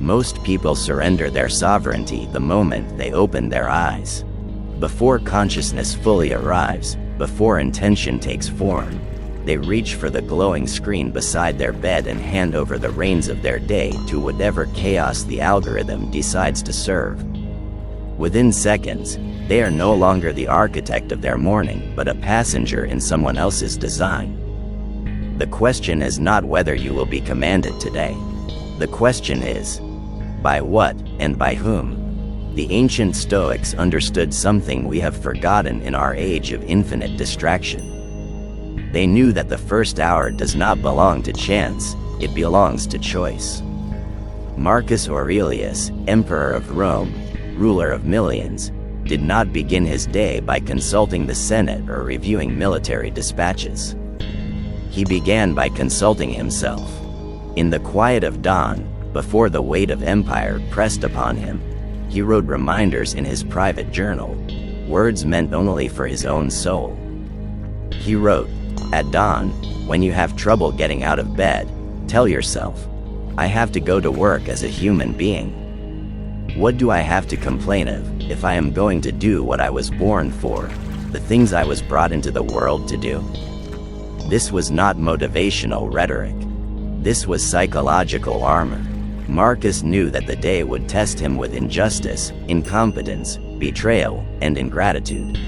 Most people surrender their sovereignty the moment they open their eyes. Before consciousness fully arrives, before intention takes form, they reach for the glowing screen beside their bed and hand over the reins of their day to whatever chaos the algorithm decides to serve. Within seconds, they are no longer the architect of their morning, but a passenger in someone else's design. The question is not whether you will be commanded today. The question is, by what and by whom? The ancient Stoics understood something we have forgotten in our age of infinite distraction. They knew that the first hour does not belong to chance, it belongs to choice. Marcus Aurelius, emperor of Rome, ruler of millions, did not begin his day by consulting the Senate or reviewing military dispatches. He began by consulting himself. In the quiet of dawn, before the weight of empire pressed upon him, he wrote reminders in his private journal, words meant only for his own soul. He wrote, "At dawn, when you have trouble getting out of bed, tell yourself, I have to go to work as a human being. What do I have to complain of if I am going to do what I was born for, the things I was brought into the world to do?" This was not motivational rhetoric. This was psychological armor. Marcus knew that the day would test him with injustice, incompetence, betrayal, and ingratitude.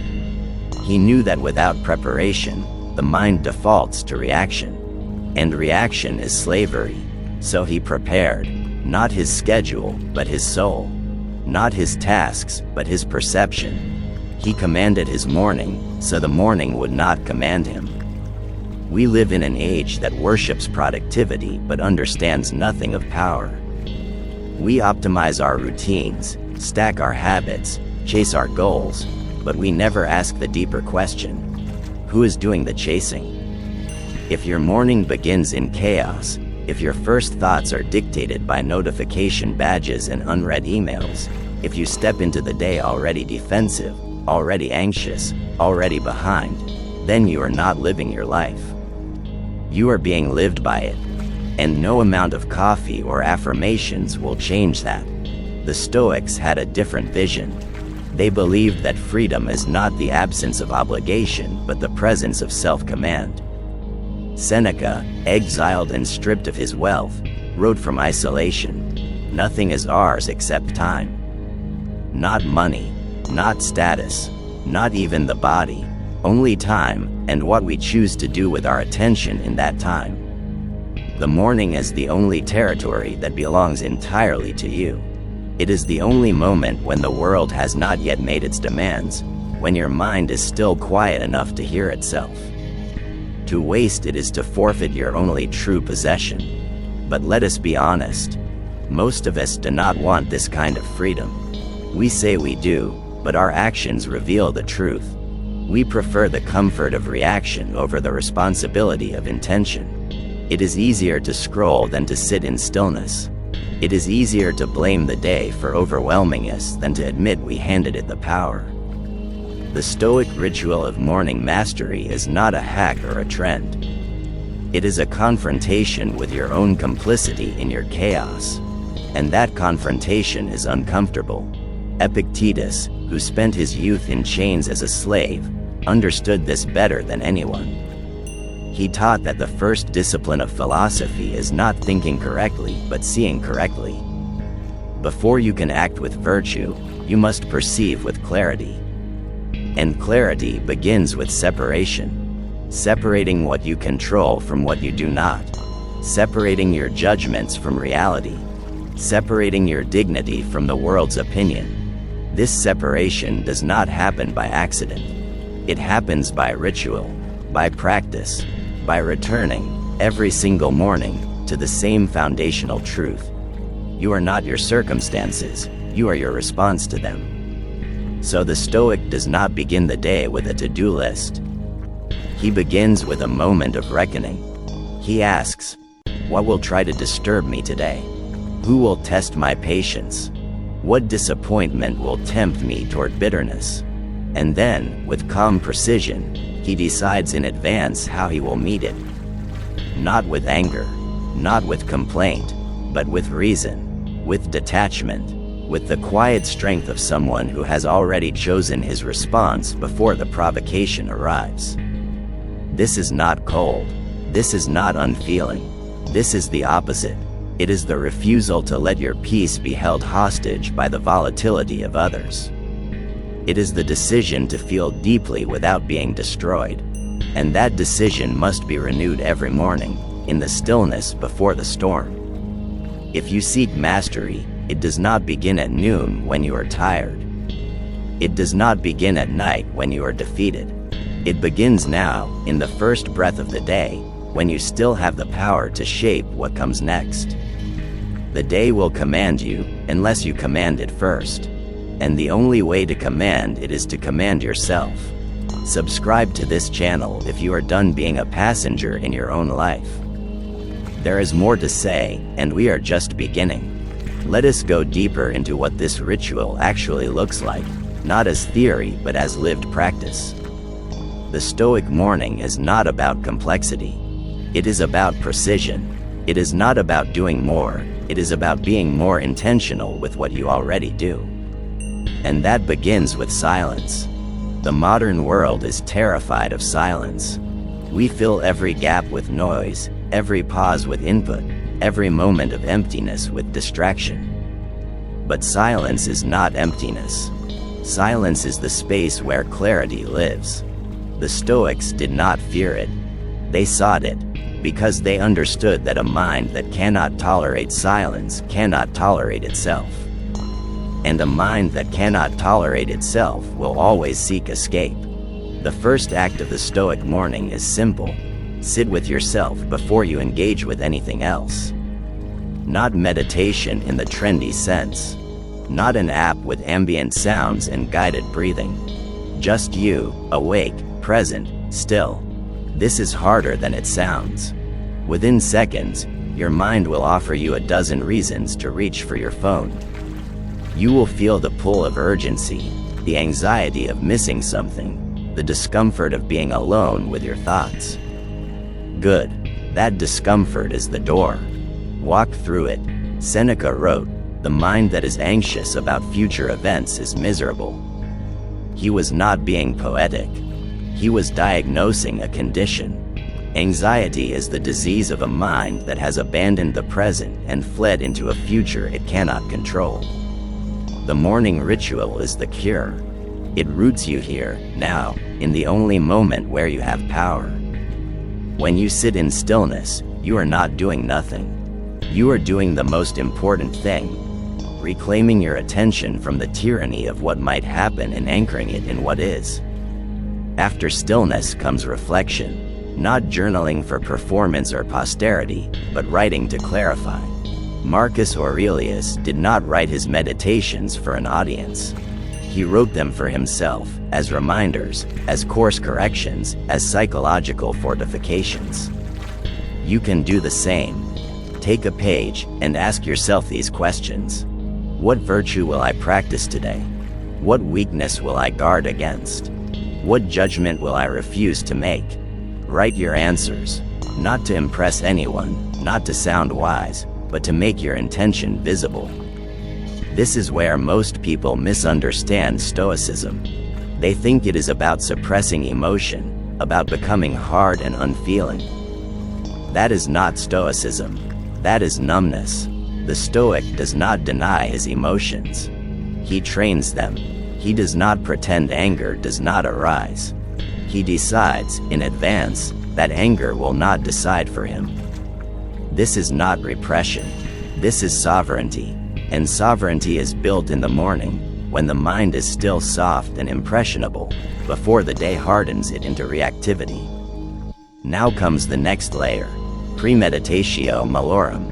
He knew that without preparation, the mind defaults to reaction, and reaction is slavery. So he prepared, not his schedule, but his soul, not his tasks, but his perception. He commanded his morning, so the morning would not command him. We live in an age that worships productivity but understands nothing of power. We optimize our routines, stack our habits, chase our goals, but we never ask the deeper question: who is doing the chasing? If your morning begins in chaos, if your first thoughts are dictated by notification badges and unread emails, if you step into the day already defensive, already anxious, already behind, then you are not living your life. You are being lived by it, and no amount of coffee or affirmations will change that. The Stoics had a different vision. They believed that freedom is not the absence of obligation, but the presence of self-command. Seneca, exiled and stripped of his wealth, wrote from isolation, "Nothing is ours except time." Not money, not status, not even the body, only time, and what we choose to do with our attention in that time. The morning is the only territory that belongs entirely to you. It is the only moment when the world has not yet made its demands, when your mind is still quiet enough to hear itself. To waste it is to forfeit your only true possession. But let us be honest. Most of us do not want this kind of freedom. We say we do, but our actions reveal the truth. We prefer the comfort of reaction over the responsibility of intention. It is easier to scroll than to sit in stillness. It is easier to blame the day for overwhelming us than to admit we handed it the power. The Stoic ritual of morning mastery is not a hack or a trend. It is a confrontation with your own complicity in your chaos. And that confrontation is uncomfortable. Epictetus, who spent his youth in chains as a slave, understood this better than anyone. He taught that the first discipline of philosophy is not thinking correctly, but seeing correctly. Before you can act with virtue, you must perceive with clarity. And clarity begins with separation. Separating what you control from what you do not. Separating your judgments from reality. Separating your dignity from the world's opinion. This separation does not happen by accident. It happens by ritual, by practice, by returning, every single morning, to the same foundational truth. You are not your circumstances, you are your response to them. So the Stoic does not begin the day with a to-do list. He begins with a moment of reckoning. He asks, what will try to disturb me today? Who will test my patience? What disappointment will tempt me toward bitterness? And then, with calm precision, he decides in advance how he will meet it. Not with anger, not with complaint, but with reason. with detachment, with the quiet strength of someone who has already chosen his response before the provocation arrives. This is not cold. This is not unfeeling. This is the opposite. It is the refusal to let your peace be held hostage by the volatility of others. It is the decision to feel deeply without being destroyed. And that decision must be renewed every morning, in the stillness before the storm. If you seek mastery, it does not begin at noon when you are tired. It does not begin at night when you are defeated. It begins now, in the first breath of the day, when you still have the power to shape what comes next. The day will command you, unless you command it first. And the only way to command it is to command yourself. Subscribe to this channel if you are done being a passenger in your own life. There is more to say, and we are just beginning. Let us go deeper into what this ritual actually looks like, not as theory but as lived practice. The Stoic morning is not about complexity. It is about precision. It is not about doing more. It is about being more intentional with what you already do. And that begins with silence. The modern world is terrified of silence. We fill every gap with noise, every pause with input, every moment of emptiness with distraction. But silence is not emptiness. Silence is the space where clarity lives. The Stoics did not fear it. They sought it, because they understood that a mind that cannot tolerate silence cannot tolerate itself. And a mind that cannot tolerate itself will always seek escape. The first act of the Stoic morning is simple. Sit with yourself before you engage with anything else. Not meditation in the trendy sense. Not an app with ambient sounds and guided breathing. Just you, awake, present, still. This is harder than it sounds. Within seconds, your mind will offer you a dozen reasons to reach for your phone. You will feel the pull of urgency, the anxiety of missing something, the discomfort of being alone with your thoughts. Good. That discomfort is the door. Walk through it. Seneca wrote, "The mind that is anxious about future events is miserable." He was not being poetic. He was diagnosing a condition. Anxiety is the disease of a mind that has abandoned the present and fled into a future it cannot control. The morning ritual is the cure. It roots you here, now, in the only moment where you have power. When you sit in stillness, you are not doing nothing. You are doing the most important thing, reclaiming your attention from the tyranny of what might happen and anchoring it in what is. After stillness comes reflection, not journaling for performance or posterity, but writing to clarify. Marcus Aurelius did not write his meditations for an audience. He wrote them for himself, as reminders, as course corrections, as psychological fortifications. You can do the same. Take a page and ask yourself these questions. What virtue will I practice today? What weakness will I guard against? What judgment will I refuse to make? Write your answers, not to impress anyone, not to sound wise, but to make your intention visible. This is where most people misunderstand Stoicism. They think it is about suppressing emotion, about becoming hard and unfeeling. That is not Stoicism. That is numbness. The Stoic does not deny his emotions. He trains them. He does not pretend anger does not arise. He decides, in advance, that anger will not decide for him. This is not repression. This is sovereignty. And sovereignty is built in the morning, when the mind is still soft and impressionable, before the day hardens it into reactivity. Now comes the next layer, premeditatio malorum,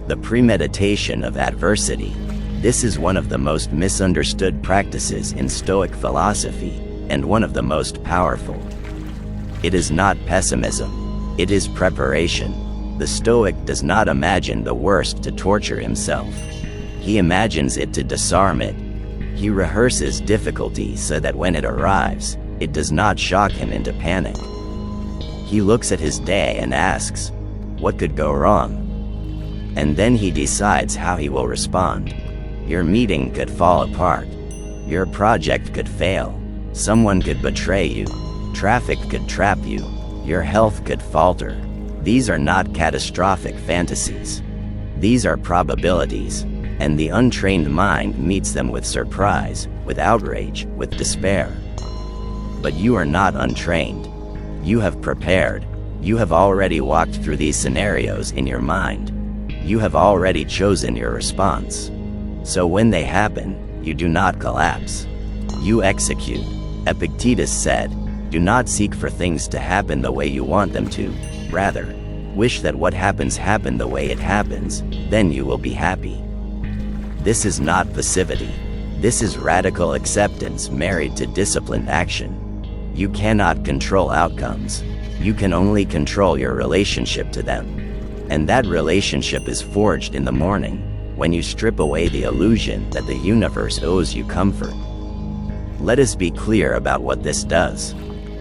the premeditation of adversity. This is one of the most misunderstood practices in Stoic philosophy, and one of the most powerful. It is not pessimism. It is preparation. The Stoic does not imagine the worst to torture himself. He imagines it to disarm it. He rehearses difficulty so that when it arrives, it does not shock him into panic. He looks at his day and asks, what could go wrong? and then he decides how he will respond. Your meeting could fall apart. Your project could fail. Someone could betray you. Traffic could trap you. Your health could falter. These are not catastrophic fantasies. These are probabilities, and the untrained mind meets them with surprise, with outrage, with despair. But you are not untrained. You have prepared. You have already walked through these scenarios in your mind. You have already chosen your response. So when they happen, you do not collapse. You execute. Epictetus said, "Do not seek for things to happen the way you want them to. Rather, wish that what happens happen the way it happens, then you will be happy." This is not passivity. This is radical acceptance married to disciplined action. You cannot control outcomes. You can only control your relationship to them. And that relationship is forged in the morning, when you strip away the illusion that the universe owes you comfort. Let us be clear about what this does.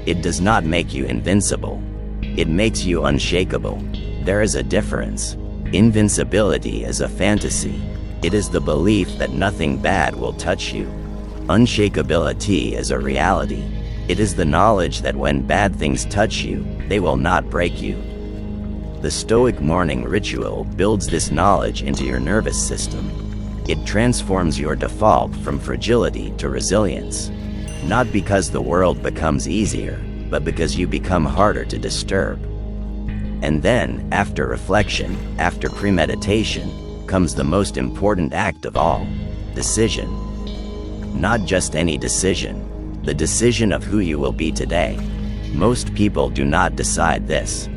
It does not make you invincible. It makes you unshakable. There is a difference. Invincibility is a fantasy. It is the belief that nothing bad will touch you. Unshakability is a reality. It is the knowledge that when bad things touch you, they will not break you. The Stoic morning ritual builds this knowledge into your nervous system. It transforms your default from fragility to resilience. Not because the world becomes easier, but because you become harder to disturb. And then, after reflection, after premeditation, comes the most important act of all: decision. Not just any decision, the decision of who you will be today. Most people do not decide this.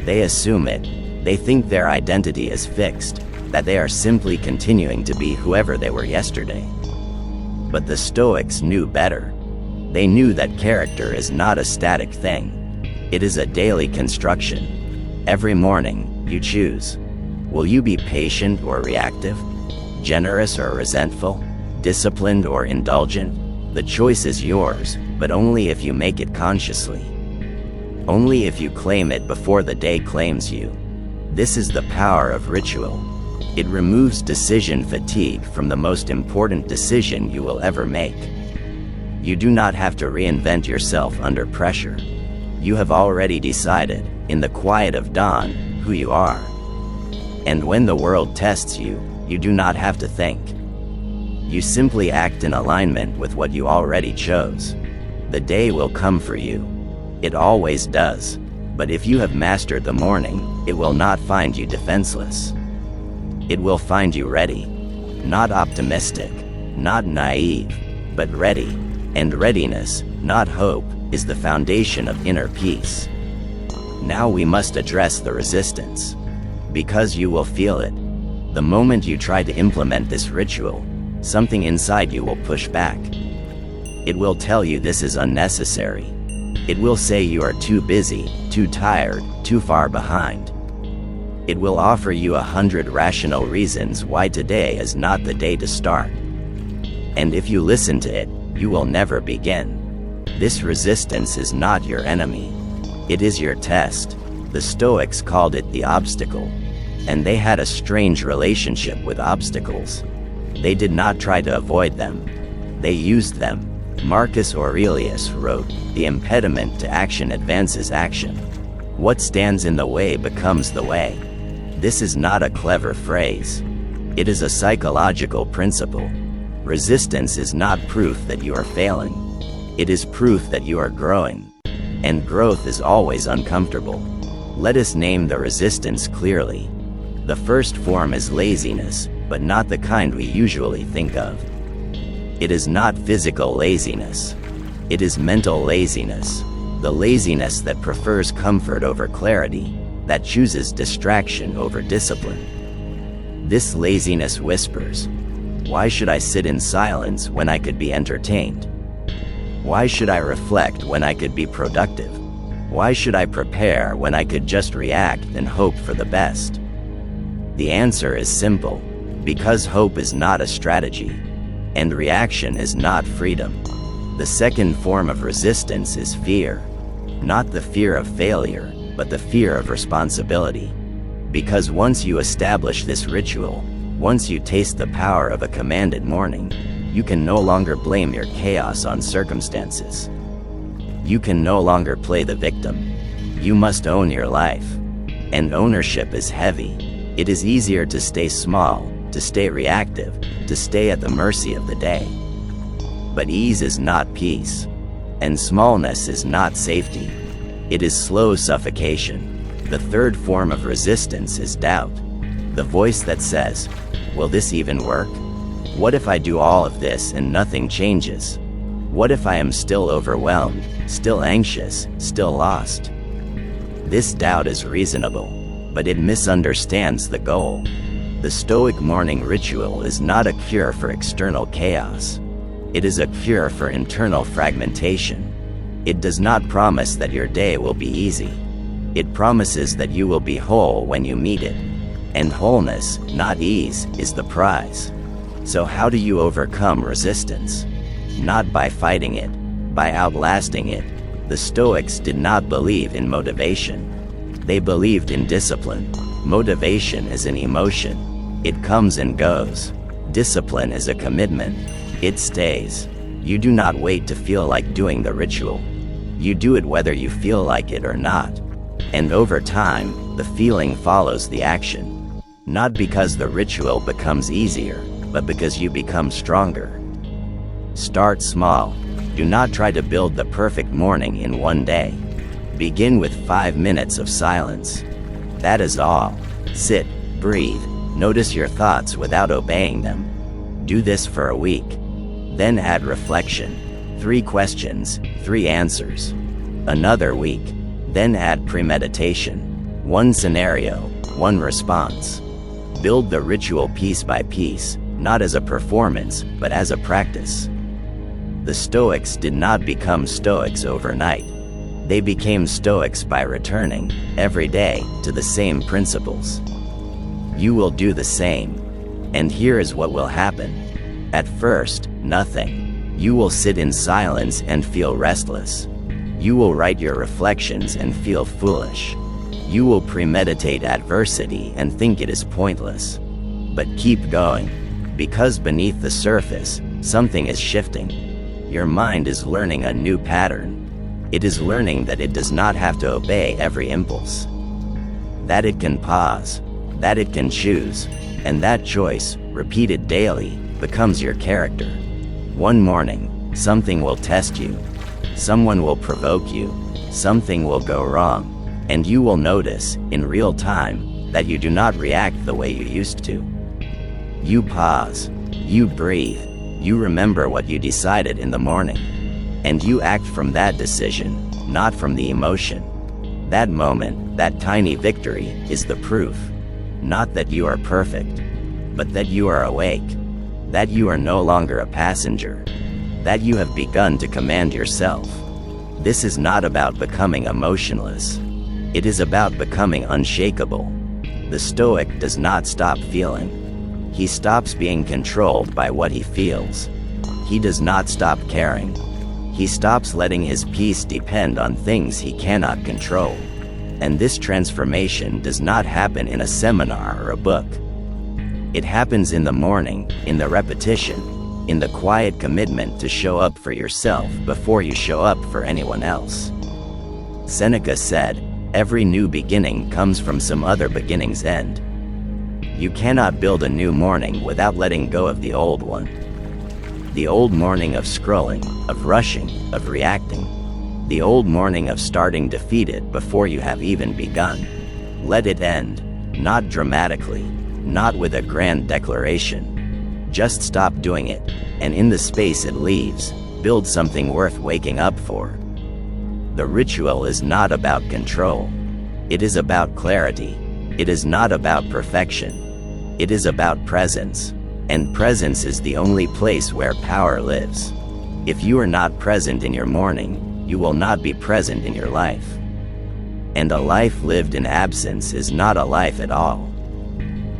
They assume it. They think their identity is fixed, that they are simply continuing to be whoever they were yesterday. But the Stoics knew better. They knew that character is not a static thing. It is a daily construction. Every morning, you choose. Will you be patient or reactive? Generous or resentful? Disciplined or indulgent? The choice is yours, but only if you make it consciously. Only if you claim it before the day claims you. This is the power of ritual. It removes decision fatigue from the most important decision you will ever make. You do not have to reinvent yourself under pressure. You have already decided, in the quiet of dawn, who you are. And when the world tests you, you do not have to think. You simply act in alignment with what you already chose. The day will come for you. It always does. But if you have mastered the morning, it will not find you defenseless. It will find you ready. Not optimistic, not naive, but ready. And readiness, not hope, is the foundation of inner peace. Now we must address the resistance. Because you will feel it. The moment you try to implement this ritual, something inside you will push back. It will tell you this is unnecessary. It will say you are too busy, too tired, too far behind. It will offer you 100 rational reasons why today is not the day to start. And if you listen to it, you will never begin. This resistance is not your enemy. It is your test. The Stoics called it the obstacle. And they had a strange relationship with obstacles. They did not try to avoid them. They used them. Marcus Aurelius wrote, "The impediment to action advances action. What stands in the way becomes the way." This is not a clever phrase. It is a psychological principle. Resistance is not proof that you are failing. It is proof that you are growing. And growth is always uncomfortable. Let us name the resistance clearly. The first form is laziness, but not the kind we usually think of. It is not physical laziness. It is mental laziness. The laziness that prefers comfort over clarity, that chooses distraction over discipline. This laziness whispers, "Why should I sit in silence when I could be entertained? Why should I reflect when I could be productive? Why should I prepare when I could just react and hope for the best?" The answer is simple, because hope is not a strategy, and reaction is not freedom. The second form of resistance is fear. Not the fear of failure, but the fear of responsibility. Because once you establish this ritual, once you taste the power of a commanded morning, you can no longer blame your chaos on circumstances. You can no longer play the victim. You must own your life. And ownership is heavy. It is easier to stay small, to stay reactive, to stay at the mercy of the day. But ease is not peace. And smallness is not safety. It is slow suffocation. The third form of resistance is doubt. The voice that says, will this even work? What if I do all of this and nothing changes? What if I am still overwhelmed, still anxious, still lost? This doubt is reasonable, but it misunderstands the goal. The Stoic morning ritual is not a cure for external chaos. It is a cure for internal fragmentation. It does not promise that your day will be easy. It promises that you will be whole when you meet it. And wholeness, not ease, is the prize. So how do you overcome resistance? Not by fighting it, by outlasting it. The Stoics did not believe in motivation. They believed in discipline. Motivation is an emotion. It comes and goes. Discipline is a commitment. It stays. You do not wait to feel like doing the ritual. You do it whether you feel like it or not. And over time, the feeling follows the action. Not because the ritual becomes easier, but because you become stronger. Start small. Do not try to build the perfect morning in one day. Begin with 5 minutes of silence. That is all. Sit, breathe, notice your thoughts without obeying them. Do this for a week. Then add reflection. 3 questions, 3 answers. Another week. Then add premeditation. 1 scenario, 1 response. Build the ritual piece by piece, not as a performance, but as a practice. The Stoics did not become Stoics overnight. They became Stoics by returning, every day, to the same principles. You will do the same. And here is what will happen. At first, nothing. You will sit in silence and feel restless. You will write your reflections and feel foolish. You will premeditate adversity and think it is pointless. But keep going. Because beneath the surface, something is shifting. Your mind is learning a new pattern. It is learning that it does not have to obey every impulse. That it can pause. That it can choose. And that choice, repeated daily, becomes your character. One morning, something will test you. Someone will provoke you. Something will go wrong. And you will notice, in real time, that you do not react the way you used to. You pause. You breathe. You remember what you decided in the morning. And you act from that decision, not from the emotion. That moment, that tiny victory, is the proof. Not that you are perfect, but that you are awake. That you are no longer a passenger. That you have begun to command yourself. This is not about becoming emotionless. It is about becoming unshakable. The Stoic does not stop feeling. He stops being controlled by what he feels. He does not stop caring. He stops letting his peace depend on things he cannot control. And this transformation does not happen in a seminar or a book. It happens in the morning, in the repetition, in the quiet commitment to show up for yourself before you show up for anyone else. Seneca said, "Every new beginning comes from some other beginning's end." You cannot build a new morning without letting go of the old one. The old morning of scrolling, of rushing, of reacting. The old morning of starting defeated before you have even begun. Let it end, not dramatically, not with a grand declaration. Just stop doing it, and in the space it leaves, build something worth waking up for. The ritual is not about control. It is about clarity. It is not about perfection. It is about presence. And presence is the only place where power lives. If you are not present in your morning, you will not be present in your life. And a life lived in absence is not a life at all.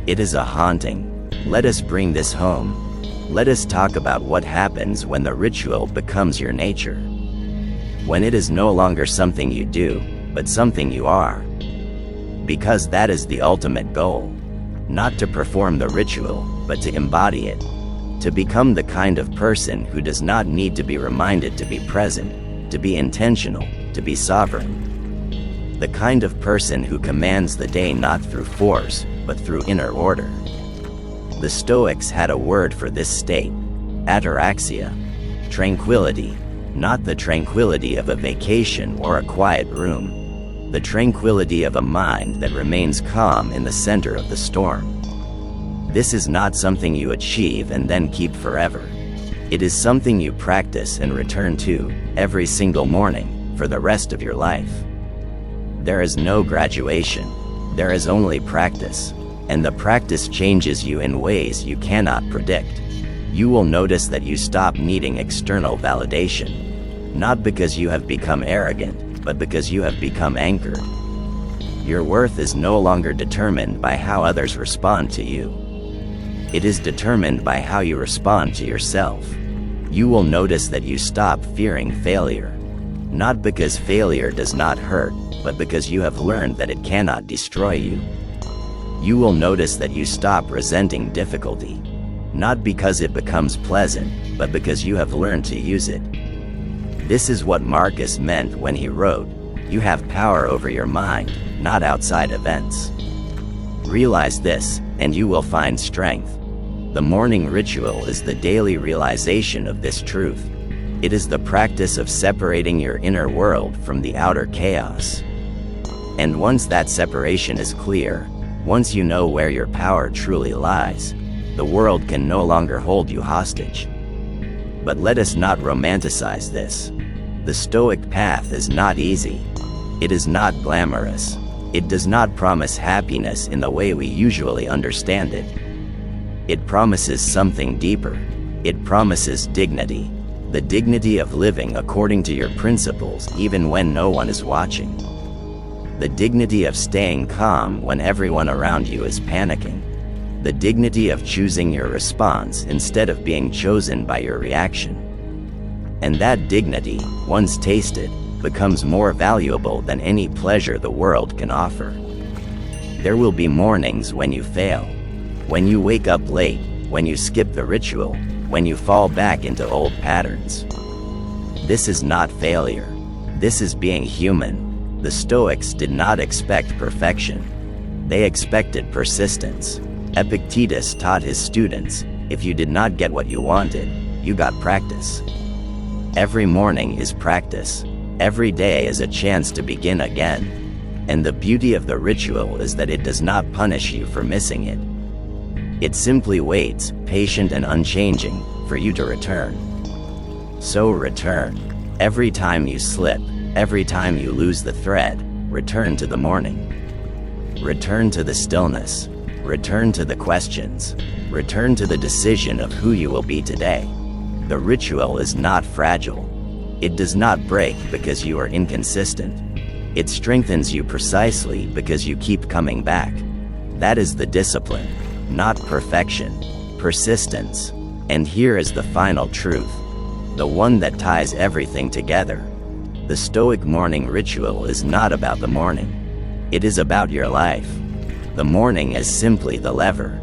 It is a haunting. Let us bring this home. Let us talk about what happens when the ritual becomes your nature. When it is no longer something you do, but something you are. because that is the ultimate goal. Not to perform the ritual, but to embody it. To become the kind of person who does not need to be reminded to be present, to be intentional, to be sovereign. The kind of person who commands the day not through force, but through inner order. The Stoics had a word for this state: ataraxia, tranquility, not the tranquility of a vacation or a quiet room, the tranquility of a mind that remains calm in the center of the storm. This is not something you achieve and then keep forever. It is something you practice and return to every single morning for the rest of your life. There is no graduation, there is only practice, and the practice changes you in ways you cannot predict. You will notice that you stop needing external validation, not because you have become arrogant, but because you have become anchored. Your worth is no longer determined by how others respond to you. It is determined by how you respond to yourself. You will notice that you stop fearing failure, not because failure does not hurt, but because you have learned that it cannot destroy you. You will notice that you stop resenting difficulty, not because it becomes pleasant, but because you have learned to use it. This is what Marcus meant when he wrote, "You have power over your mind, not outside events." Realize this, and you will find strength. The morning ritual is the daily realization of this truth. It is the practice of separating your inner world from the outer chaos. And once that separation is clear, once you know where your power truly lies, the world can no longer hold you hostage. But let us not romanticize this. The Stoic path is not easy. It is not glamorous. It does not promise happiness in the way we usually understand it. It promises something deeper. It promises dignity. The dignity of living according to your principles even when no one is watching. The dignity of staying calm when everyone around you is panicking. The dignity of choosing your response instead of being chosen by your reaction. And that dignity, once tasted, becomes more valuable than any pleasure the world can offer. There will be mornings when you fail, when you wake up late, when you skip the ritual, when you fall back into old patterns. This is not failure. This is being human. The Stoics did not expect perfection. They expected persistence. Epictetus taught his students, if you did not get what you wanted, you got practice. Every morning is practice. Every day is a chance to begin again. And the beauty of the ritual is that it does not punish you for missing it. It simply waits, patient and unchanging, for you to return. So return. Every time you slip, every time you lose the thread, return to the morning. Return to the stillness. Return to the questions. Return to the decision of who you will be today. The ritual is not fragile. It does not break because you are inconsistent. It strengthens you precisely because you keep coming back. That is the discipline, not perfection, persistence. And here is the final truth, the one that ties everything together. The Stoic morning ritual is not about the morning. It is about your life. The morning is simply the lever.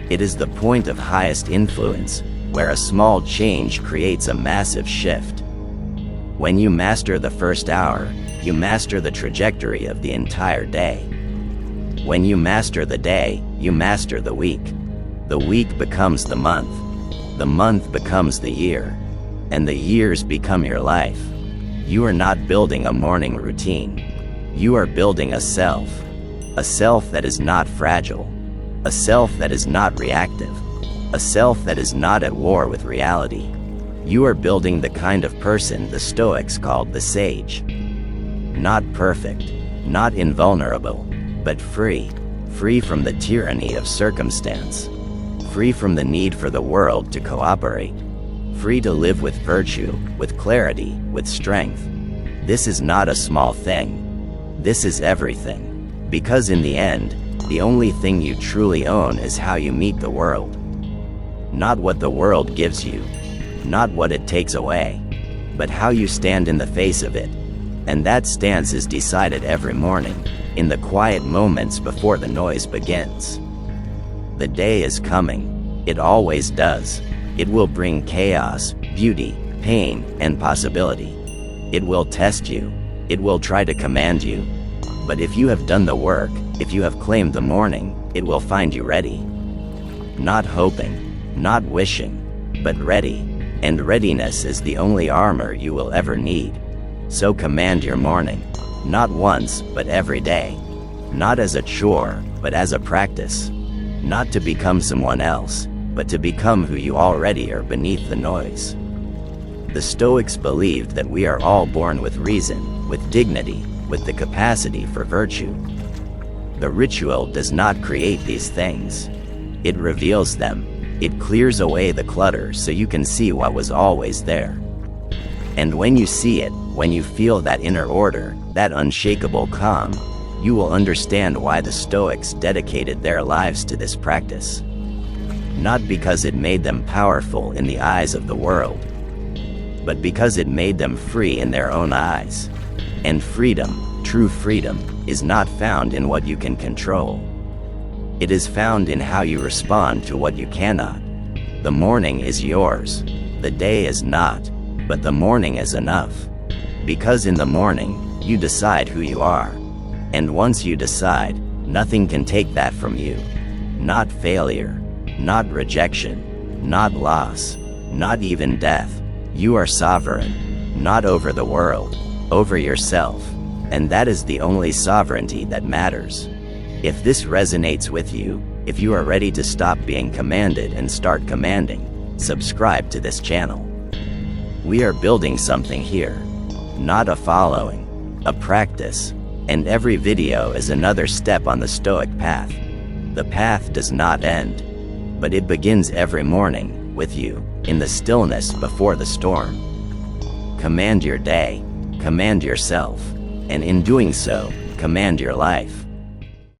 It is the point of highest influence, where a small change creates a massive shift. When you master the first hour, you master the trajectory of the entire day. When you master the day, you master the week. The week becomes the month. The month becomes the year. And the years become your life. You are not building a morning routine. You are building a self that is not fragile, a self that is not reactive, a self that is not at war with reality. You are building the kind of person the Stoics called the sage. Not perfect, not invulnerable, but free from the tyranny of circumstance, free from the need for the world to cooperate, free to live with virtue, with clarity, with strength. This is not a small thing. This is everything. Because in the end, the only thing you truly own is how you meet the world. Not what the world gives you, not what it takes away, but how you stand in the face of it. And that stance is decided every morning, in the quiet moments before the noise begins. The day is coming. It always does. It will bring chaos, beauty, pain, and possibility. It will test you. It will try to command you. But if you have done the work, if you have claimed the morning, it will find you ready. Not hoping, not wishing, but ready. And readiness is the only armor you will ever need. So command your morning, not once, but every day. Not as a chore, but as a practice. Not to become someone else, but to become who you already are beneath the noise. The Stoics believed that we are all born with reason, with dignity, with the capacity for virtue. The ritual does not create these things. It reveals them. It clears away the clutter so you can see what was always there. And when you see it, when you feel that inner order, that unshakable calm, you will understand why the Stoics dedicated their lives to this practice. Not because it made them powerful in the eyes of the world, but because it made them free in their own eyes. And freedom, true freedom, is not found in what you can control. It is found in how you respond to what you cannot. The morning is yours. The day is not, but the morning is enough. Because in the morning, you decide who you are. And once you decide, nothing can take that from you. Not failure, not rejection, not loss, not even death. You are sovereign, not over the world, over yourself. And that is the only sovereignty that matters. If this resonates with you, if you are ready to stop being commanded and start commanding, subscribe to this channel. We are building something here. Not a following, a practice. And every video is another step on the Stoic path. The path does not end, but it begins every morning, with you, in the stillness before the storm. Command your day, command yourself, and in doing so, command your life.